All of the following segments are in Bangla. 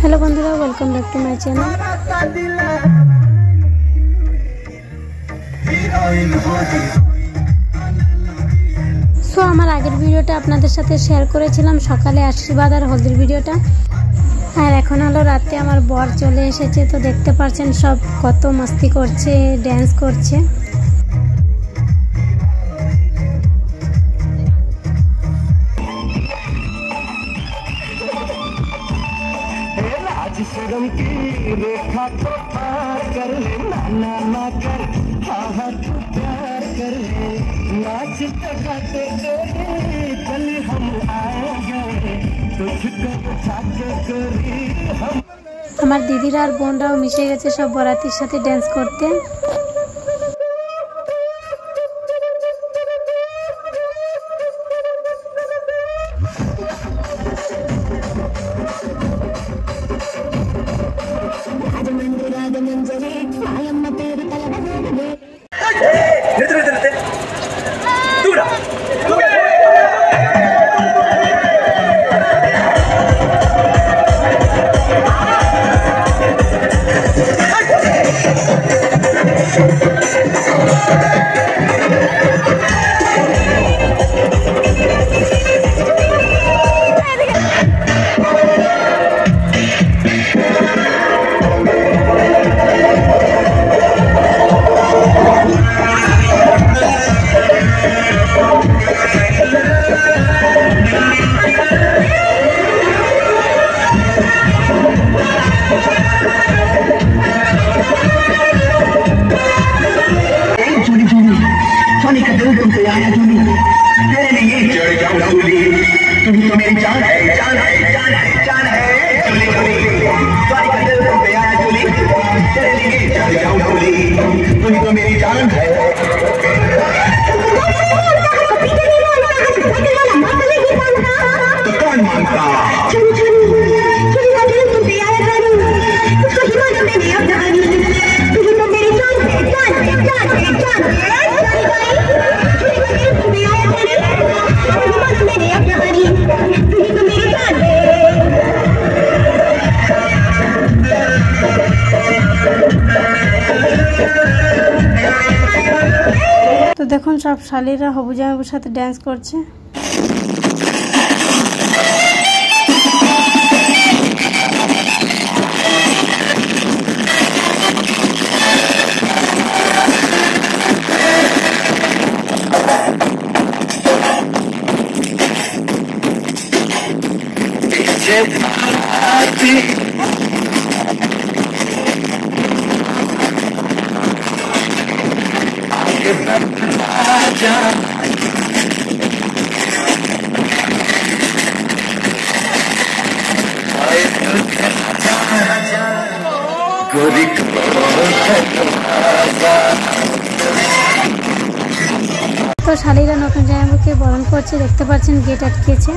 हेलो बंधुरा welcome back to my channel. So আমার আগের ভিডিওটা আপনাদের সাথে শেয়ার করেছিলাম সকালে আশীর্বাদ আর হলদির ভিডিওটা, আর এখন হলো রাতে আমার বর চলে এসেছে। তো দেখতে পাচ্ছেন সব কত মস্তি করছে, ড্যান্স করছে। शर्म की रेखा तो पार कर ले, ना ना कर हाँ हाँ तू प्यार कर ले, नाच गाते चल हम आएंगे तुझको जाके करी हम। আমার দিদিরা আর বোনরাও মিশে গেছে সব বরাতির সাথে ড্যান্স করতে। तुम्ही तो मेरी जान है, जान है, जान है, जान है। चली चली तुम्हारी का दिल पे आया चली चलेगी चल जाऊं चली तुम्ही तो मेरी जान है। तो कौन मानता चली चली चली का दिल पे आया करूं उसको हिमालय में नहीं अपना तुम्ही तो मेरी जान है, जान है, जान है, जान है। তো দেখুন সব শালীরা হবু জামাইয়ের সাথে ড্যান্স করছে। তো শালীরা নতুন জামাইকে বরণ করছে, দেখতে পাচ্ছেন গেট আটকেছে।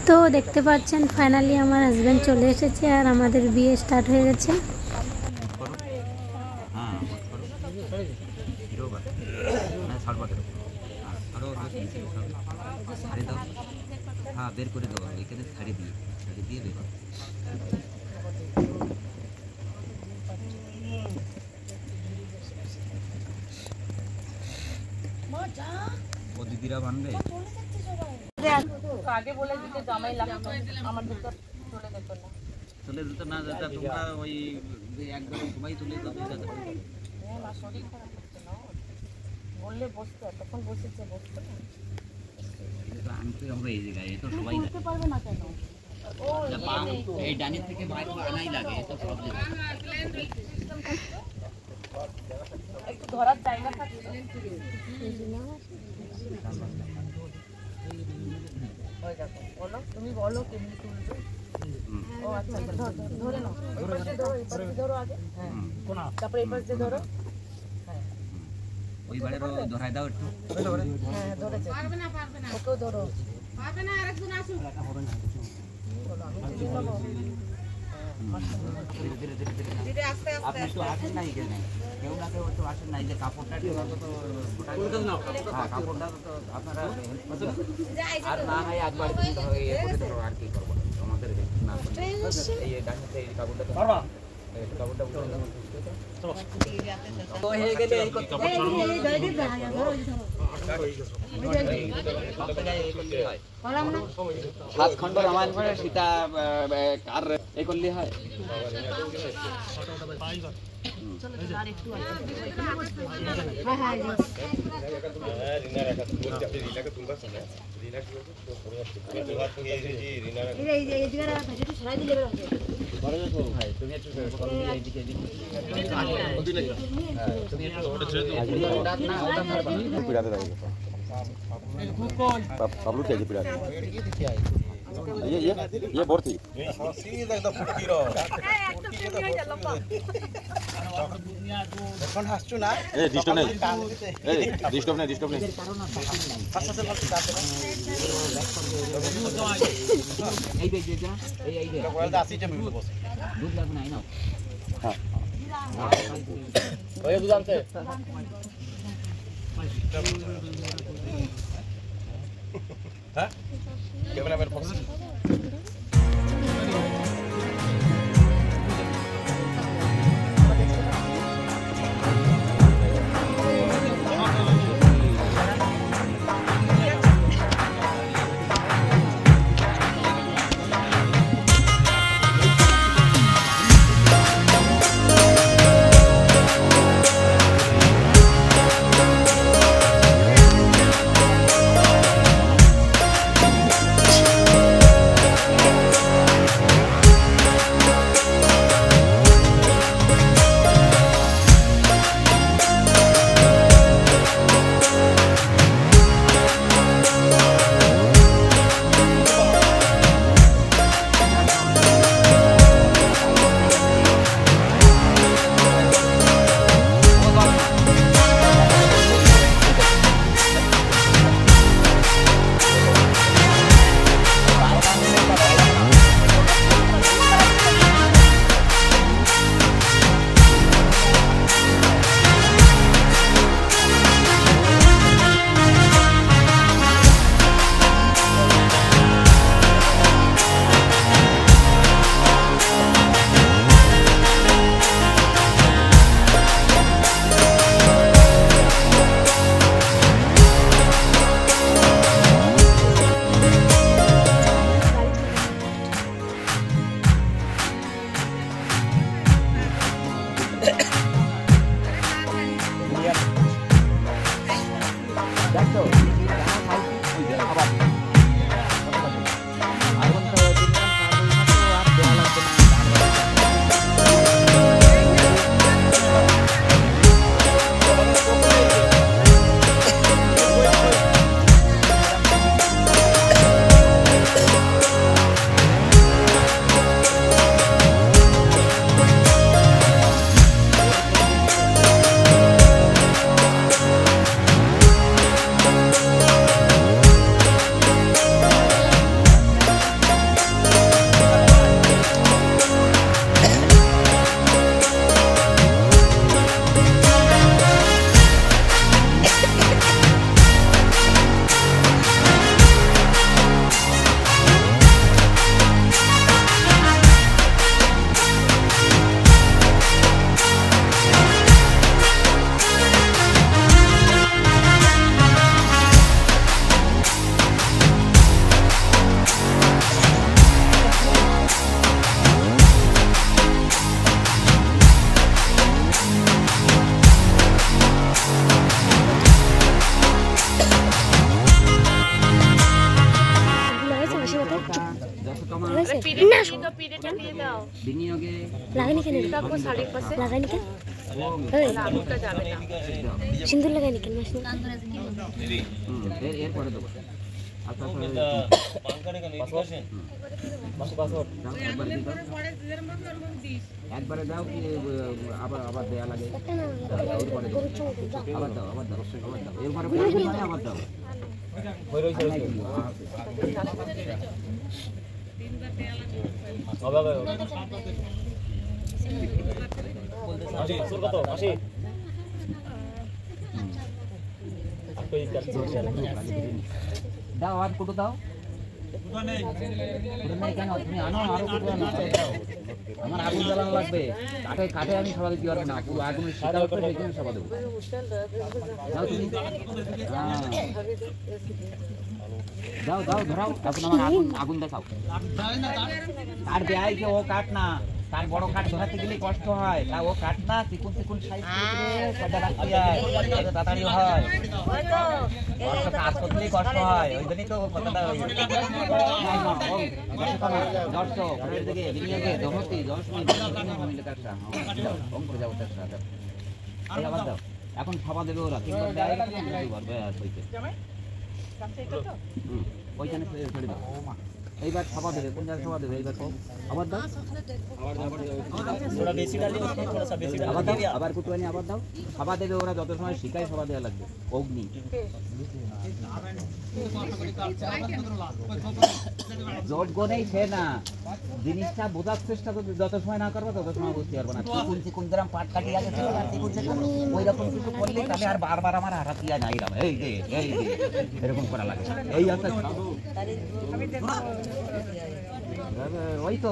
তো দেখতে পাচ্ছেন ফাইনালি আমার হাজবেন্ড চলে এসেছে আর আমাদের বিয়ে স্টার্ট হয়ে গেছে। हाँ बेर कर दो ছাড়ি দিয়ে বের হয়। ও দিদিরা বানবে আগে বলে দিতে জামাই লাগতো আমার দুটো চলে যেত না তুলে দিতে না যেটা তোমরা ওই একবার সবাই তুলে দিতে যেতে পারবে না শরীর খারাপ হচ্ছে না বললে বসতো তখন বসেছে বসতো না এটা আনতে হবে এই জায়গায় এ তো সবাই বুঝতে পারবে না কেন ও এই ডানি থেকে বাইরে আনাই লাগে এটা প্রবলেম একটু ধরার জায়গা থাকে বলো তুমি বলো কেমনি তুলবে ও আচ্ছা ধরে নাও ধরো আগে হ্যাঁ তারপরে এই পাশে ধরো ওই বারে ধরাই দাও একটু হ্যাঁ ধরেছে ওকেও ধরো ধীরে আস্তে আস্তে আপনি তো আসেন নাই কেন কেউ না কেউ তো আসেন নাই যে কাপড়টা ঠিক মতো তো হ্যাঁ কাপড়টা তো আপনারা আর না হয় একবার আর কি করবো আমাদের না এই ডানতে এই কাপড়টা পারবা এই কাপড়টা উঠে দাও তো হয়ে গেলে এই করতে হাত খন্ড রামায়ণ করে সীতা কার এই করলে হয় তুমি একটু Pablo क्या जी पिला ये बहुत थी सीधा एकदम फुटकी रहो এখন হাসছো না ए डिस्टर्ब नहीं ए डिस्टर्ब नहीं এই যে যেটা এই যে বলতে আসি যে মিলে বসে দুধ লাগবে না নাও हां ওই দুধ আনতে হ্যাঁ ক্যামেরাম্যান ফোকাস जैसे कमा পিড়েটা দিয়ে দাও বিনিয়োগে লাগাইনি কেন দেখো শাড়ির পাশে লাগাইনি কেন আলুটা যাবে না সিন্দুর লাগাইনি কেন মাসি এরপরে দেবো আচ্ছা একবারে দাও কি আবার আবার দেয়া লাগে এরপরে দাও আবার দাও আবার দাও আবার দাও এরপরে আবার দাও দাও আর কুটো দাও কেন তুমি আনো আরো কুটো আনো আমার আগুন জ্বালানো লাগবে কাঠে কাঠে আমি সবাই দিতে পারবো না পুরো আগুনের শীতল করে সেইখানে সবাই দেবো দাও তুমি দাও দাও ধরাও এখন আমার আগুন আগুন দেখাও কাঠ দেয় যে ও কাঠ না তার বড় কাঠ ধরাতে গেলে কষ্ট হয় তা ও কাঠ না চিকুন চিকুন সাইজ করে সেটা রাখতে যায় তাড়াতাড়ি হয় কাজ করতে কষ্ট হয় ওই জন্যই তো কথাটা এখন খাওয়া দেবে ওরা ওইখানে ছেড়ে দাও এইবার খাওয়া দেবে কোন জায়গায় খাওয়া দেবে এইবার আবার দাও আবার কুটুয়ানি আবার দাও খাওয়া দেবে ওরা যত সময় শিখায় খাওয়া দেওয়া লাগবে অগ্নি যোগ্য নেই সে না জিনিসটা বোঝার চেষ্টা যত সময় না করবো তত সময় বুঝতে পারবো না চিকুন চিকুন গ্রাম পাট কাটি আগে ওই রকম কিছু করলে তাহলে আর বারবার আমার হারাত দিয়া নাই এই যে এরকম করা লাগে এই আছে ওই তো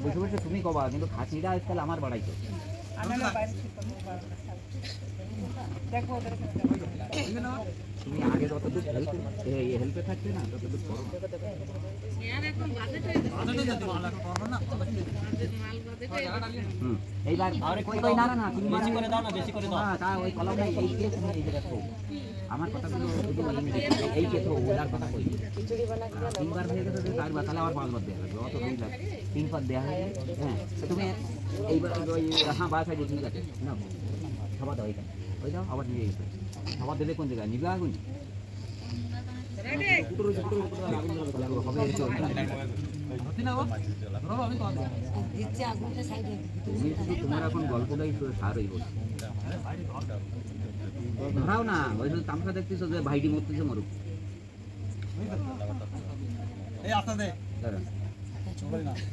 বসে বসে তুমি কবা কিন্তু খাসিটা আজকাল আমার বাড়াইতো তুমি আগে যতদূর হেল্পে থাকবে না ততদূর করো এইবার না না তুমি বেশি করে দাও না বেশি করে দাও তা ওই কলম নাই এই কে তুমি এই জায়গা আমার কথাগুলো শুধু এই কে তো ওলার কথা কই তিনবার হয়ে গেছে চারবার তাহলে আবার পাঁচবার দেওয়া লাগবে অত দুই লাখ তিনবার দেওয়া হয় হ্যাঁ তুমি এইবার ওই হ্যাঁ বাস আছে ঠিক আছে না খাবার দাও এইখানে ওই দাও আবার নিয়ে গেছে খাবার দেবে কোন জায়গায় নিবে আগুন তোমার এখন গল্পটাই সার হইব ধরাও না ওই তামসা দেখতেছো যে ভাইটি মরতেছে মরুক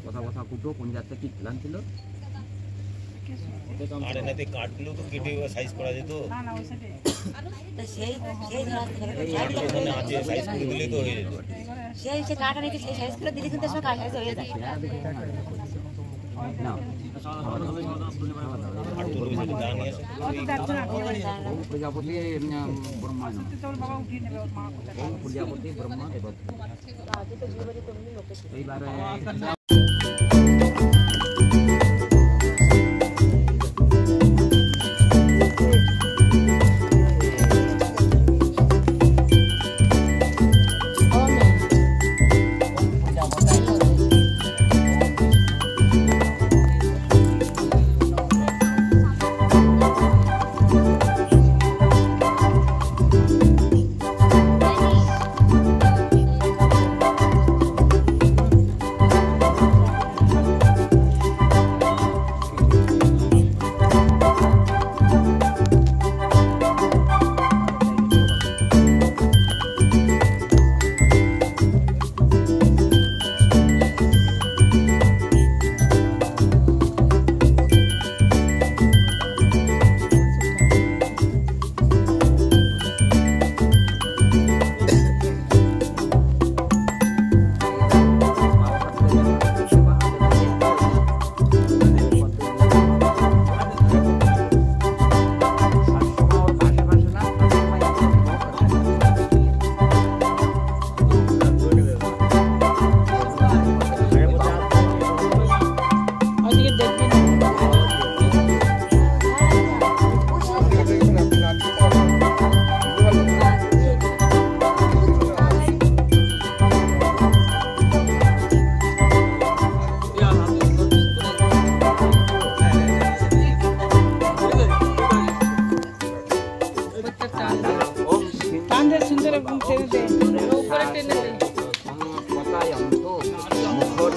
কথা কথা কুটো কোন জাতটা কি প্ল্যান ছিল আরে না কাঠগুলো তো কেটে সাইজ করা যেত না না ওই সাইডে সেই সাইজ করে দিলে তো হয়ে যেত সেই কাটা নাকি সেই সাইজ করে দিলে কিন্তু সব কাজ হয়ে যায় না প্রজাপতি ব্রহ্মা প্রজাপতি ব্রহ্মা এইবারে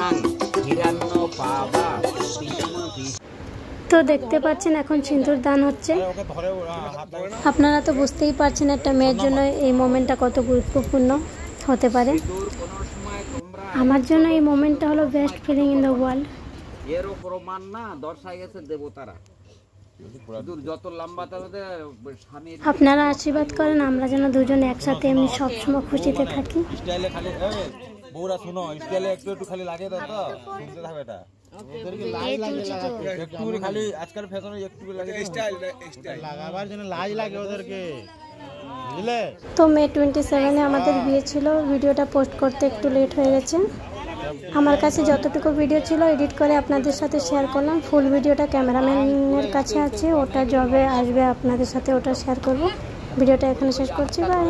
Kanang, Hiranno, Paba, Pintamu, তো দেখতে পাচ্ছেন এখন সিঁদুর দান হচ্ছে। আপনারা তো বুঝতেই পারছেন একটা মেয়ের জন্য এই মোমেন্টটা কত গুরুত্বপূর্ণ হতে পারে। আমার জন্য এই মোমেন্টটা হলো best feeling in the world. এরও প্রমাণ না দর্শায় গেছে দেবতারা। দূর যত লম্বা তাহলে স্বামীর আপনারা আশীর্বাদ করেন আমরা যেন দুজন একসাথে এমনি সবসময় খুশিতে থাকি। স্টাইলে খালি বউরা শুনো স্টাইলে একটু একটু খালি লাগে তো শুনতে থাকবে এটা একটু খালি আজকাল ফ্যাশনে একটু লাগে স্টাইল লাগাবার জন্য লাজ লাগে ওদেরকে বুঝলে। তো মে 27-এ আমাদের বিয়ে ছিল, ভিডিওটা পোস্ট করতে একটু লেট হয়ে গেছে। আমার কাছে যতটুকু ভিডিও ছিল এডিট করে আপনাদের সাথে শেয়ার করলাম। ফুল ভিডিওটা ক্যামেরাম্যানের কাছে আছে, ওটা যবে আসবে আপনাদের সাথে ওটা শেয়ার করব। ভিডিওটা এখানে শেষ করছি, বাই।